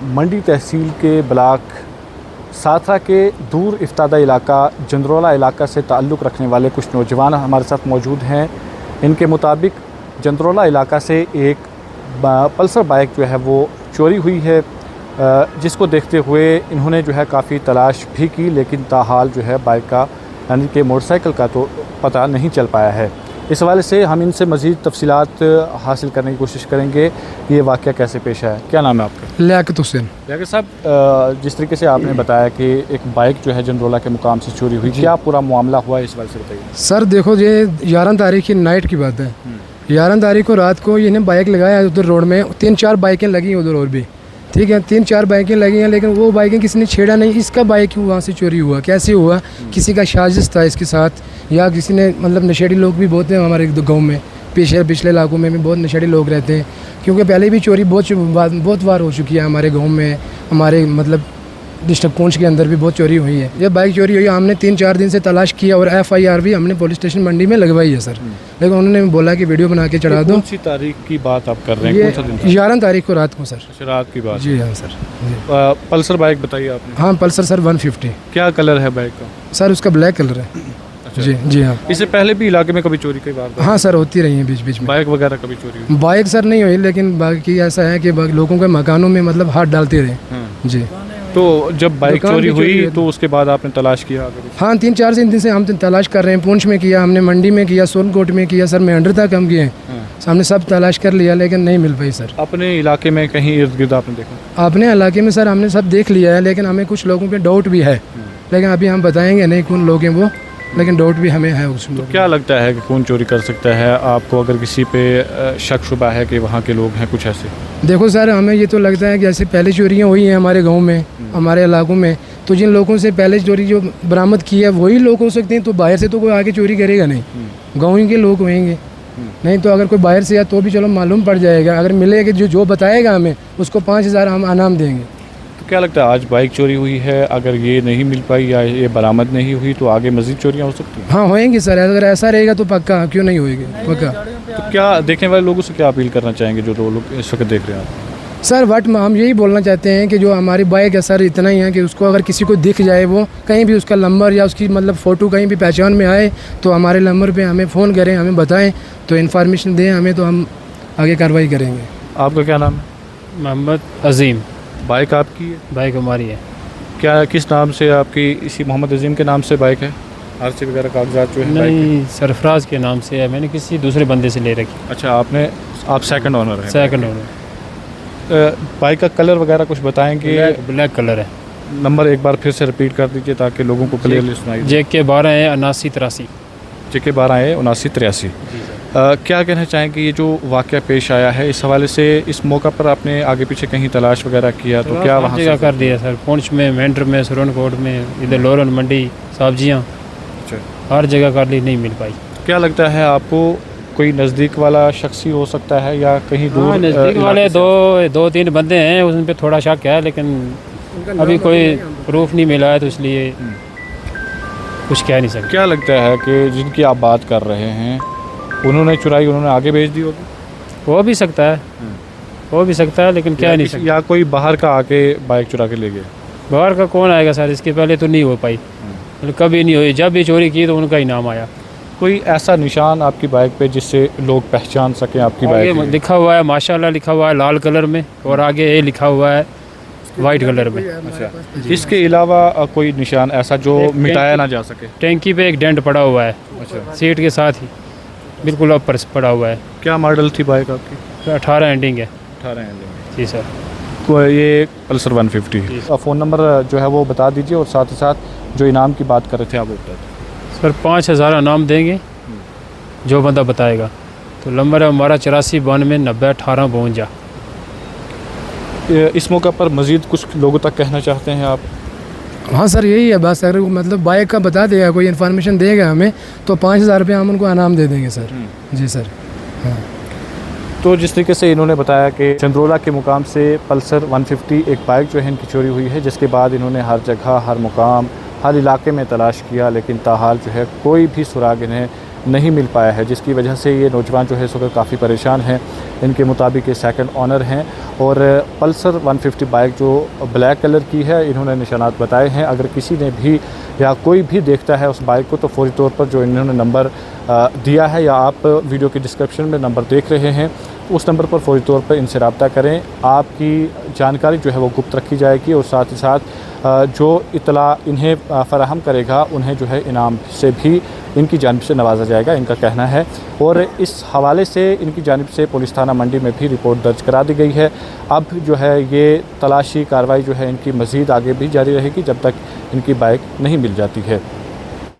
मंडी तहसील के ब्लॉक साथरा के दूर इफ्तादा इलाका जंद्रोला इलाका से ताल्लुक़ रखने वाले कुछ नौजवान हमारे साथ मौजूद हैं। इनके मुताबिक जंद्रोला इलाका से एक पल्सर बाइक जो है वो चोरी हुई है, जिसको देखते हुए इन्होंने जो है काफ़ी तलाश भी की, लेकिन ताहाल जो है बाइक का यानी कि मोटरसाइकिल का तो पता नहीं चल पाया है। इस हवाले से हम इनसे मज़ीद तफसीलात हासिल करने की कोशिश करेंगे कि ये वाक़या कैसे पेश आया। क्या नाम है आपका? लियाकत हुसैन। लियाकत साहब, जिस तरीके से आपने बताया कि एक बाइक जो है जंद्रोला के मुकाम से चोरी हुई, क्या पूरा मामला हुआ इस बारे से बताइए। सर देखो, ये 11 तारीख की नाइट की बात है। 11 तारीख को रात को इन्हें बाइक लगाया उधर रोड में, 3-4 बाइकें लगी उधर और भी, ठीक है, 3-4 बाइकें लगी हैं, लेकिन वो बाइकें किसी ने छेड़ा नहीं। इसका बाइक वहाँ से चोरी हुआ, कैसे हुआ? किसी का साजिश था इसके साथ, या किसी ने मतलब नशेड़ी लोग भी बहुत हैं हमारे गांव में, पिछले इलाकों में भी बहुत नशेड़ी लोग रहते हैं, क्योंकि पहले भी चोरी बहुत बार हो चुकी है हमारे गाँव में। हमारे मतलब डिस्ट्रिक्ट पुंछ के अंदर भी बहुत चोरी हुई है। ये बाइक चोरी हुई, हमने 3-4 दिन से तलाश किया और FIR भी हमने पुलिस स्टेशन मंडी में लगवाई है सर, लेकिन उन्होंने बोला कि वीडियो बना के चढ़ा दो। कौन सी तारीख की बात आप कर रहे हैं? ये 11 तारीख को रात को सर। रात की बात? जी हाँ सर। पल्सर बाइक बताइए आपने? हाँ पल्सर सर 150। क्या कलर है बाइक का? सर उसका ब्लैक कलर है। अच्छा। जी हाँ। इससे पहले भी इलाके में कभी चोरी की बात? हाँ सर, होती रही है बीच बीच में। बाइक वगैरह कभी चोरी हुई? बाइक सर नहीं हुई, लेकिन बाकी ऐसा है कि लोगों के मकानों में मतलब हाथ डालते रहे। जी। तो जब बाइक चोरी हुई तो उसके बाद आपने तलाश किया? हाँ 3-4 दिन से हम तलाश कर रहे हैं। पुंछ में किया हमने, मंडी में किया, सोनकोट में किया सर, मेंढर तक हम किए, हमने सब तलाश कर लिया, लेकिन नहीं मिल पाई सर। अपने इलाके में कहीं इर्द गिर्द आपने देखा? अपने इलाके में सर हमने सब देख लिया है, लेकिन हमें कुछ लोगों पे डाउट भी है, लेकिन अभी हम बताएंगे नहीं कौन लोग हैं वो, लेकिन डाउट भी हमें है उसमें। तो क्या लगता है कि कौन चोरी कर सकता है आपको, अगर किसी पे शक शुबा है कि वहाँ के लोग हैं कुछ ऐसे? देखो सर, हमें ये तो लगता है कि ऐसे पहले चोरियाँ हुई हैं हमारे गांव में, हमारे इलाकों में, तो जिन लोगों से पहले चोरी जो बरामद की है वही लोग हो सकते हैं। तो बाहर से तो कोई आगे चोरी करेगा नहीं, गाँव ही के लोग होंगे। नहीं तो अगर कोई बाहर से या तो भी चलो मालूम पड़ जाएगा, अगर मिलेगा जो बताएगा हमें उसको 5000 हम इनाम देंगे। क्या लगता है आज बाइक चोरी हुई है, अगर ये नहीं मिल पाई या ये बरामद नहीं हुई तो आगे मजीद चोरियां हो सकती हैं? हाँ होएंगी सर, अगर ऐसा रहेगा तो पक्का, क्यों नहीं होएगी, पक्का। तो क्या देखने वाले लोगों से क्या अपील करना चाहेंगे जो लोग इस वक्त देख रहे हैं? सर हम यही बोलना चाहते हैं कि जो हमारी बाइक है सर, इतना ही है कि उसको अगर किसी को दिख जाए, वो कहीं भी उसका नंबर या उसकी मतलब फ़ोटो कहीं भी पहचान में आए तो हमारे नंबर पे हमें फ़ोन करें, हमें बताएं, तो इन्फॉर्मेशन दें हमें, तो हम आगे कार्रवाई करेंगे। आपका क्या नाम है? मोहम्मद अजीम। बाइक आपकी है? बाइक हमारी है। क्या किस नाम से आपकी? इसी मोहम्मद अजीम के नाम से बाइक है? RC वगैरह कागजात जो है? नहीं, सरफराज के नाम से है, मैंने किसी दूसरे बंदे से ले रखी। अच्छा, आप सेकंड ओनर हैं? Second owner. बाइक का कलर वगैरह कुछ बताएंगे? ब्लैक कलर है। नंबर एक बार फिर से रिपीट कर दीजिए ताकि लोगों को क्लियरली सुनाई। JK 12 है 7983। JK 12 है 7983। क्या कहना चाहेंगे ये जो वाक़या पेश आया है, इस हवाले से इस मौका पर आपने आगे पीछे कहीं तलाश वगैरह किया तो क्या वहाँ जगह कर दिया सर? पुंछ में, मेंढर में, सोनकोट में, इधर लोरन मंडी, सब्जियाँ, हर जगह कर ली, नहीं मिल पाई। क्या लगता है आपको कोई नज़दीक वाला शख्स ही हो सकता है या कहीं दूर? नज़दीक वाले 2-3 बंदे हैं, उन पर थोड़ा शक है, लेकिन अभी कोई प्रूफ नहीं मिला है, तो इसलिए कुछ कह नहीं सकते। क्या लगता है कि जिनकी आप बात कर रहे हैं उन्होंने चुराई, उन्होंने आगे भेज दी होगी? हो भी सकता है, हो भी सकता है, लेकिन क्या नहीं सकता। या कोई बाहर का आके बाइक चुरा के ले गया? बाहर का कौन आएगा सर? इसके पहले तो नहीं हो पाई, कभी नहीं हुई। जब भी चोरी की तो उनका ही नाम आया। कोई ऐसा निशान आपकी बाइक पे जिससे लोग पहचान सकें आपकी बाइक? लिखा हुआ है माशाल्लाह, लिखा हुआ है लाल कलर में, और आगे ये लिखा हुआ है वाइट कलर में। अच्छा, इसके अलावा कोई निशान ऐसा जो मिटाया ना जा सके? टैंकी पे एक डेंट पड़ा हुआ है। अच्छा, सीट के साथ ही बिल्कुल ऊपर पड़ा हुआ है। क्या मॉडल थी बाइक आपकी? 18 एंडिंग है। 18 एंडिंग। जी सर। तो ये पल्सर 150। फ़ोन नंबर जो है वो बता दीजिए, और साथ ही साथ जो इनाम की बात कर रहे थे आप वो बता दीजिए। सर 5000 इनाम देंगे जो बंदा बताएगा। तो नंबर है हमारा 84 92 90 18 52। इस मौका पर मज़ीद कुछ लोगों तक कहना चाहते हैं आप? हाँ सर, यही है बस, अगर मतलब बाइक का बता देगा, कोई इन्फॉर्मेशन देगा हमें, तो 5000 रुपये हम उनको इनाम दे देंगे सर। जी सर। हाँ, तो जिस तरीके से इन्होंने बताया कि चंद्रोला के मुकाम से पल्सर 150 एक बाइक जो है इनकी चोरी हुई है, जिसके बाद इन्होंने हर जगह, हर मुकाम, हर इलाके में तलाश किया, लेकिन ताहाल जो है कोई भी सुराग इन्हें नहीं मिल पाया है, जिसकी वजह से ये नौजवान जो है इस वक्त काफ़ी परेशान हैं। इनके मुताबिक ये सेकंड ऑनर हैं और पल्सर 150 बाइक जो ब्लैक कलर की है, इन्होंने निशानात बताए हैं। अगर किसी ने भी या कोई भी देखता है उस बाइक को तो फौरी तौर पर जो इन्होंने नंबर दिया है या आप वीडियो की डिस्क्रिप्शन में नंबर देख रहे हैं, उस नंबर पर फौरी तौर पर इनसे रब्ता करें। आपकी जानकारी जो है वो गुप्त रखी जाएगी और साथ ही साथ जो इतला इन्हें फ़राहम करेगा उन्हें जो है इनाम से भी इनकी जानिब से नवाजा जाएगा, इनका कहना है। और इस हवाले से इनकी जानिब से पुलिस थाना मंडी में भी रिपोर्ट दर्ज करा दी गई है। अब जो है ये तलाशी कार्रवाई जो है इनकी मज़ीद आगे भी जारी रहेगी जब तक इनकी बाइक नहीं मिल जाती है।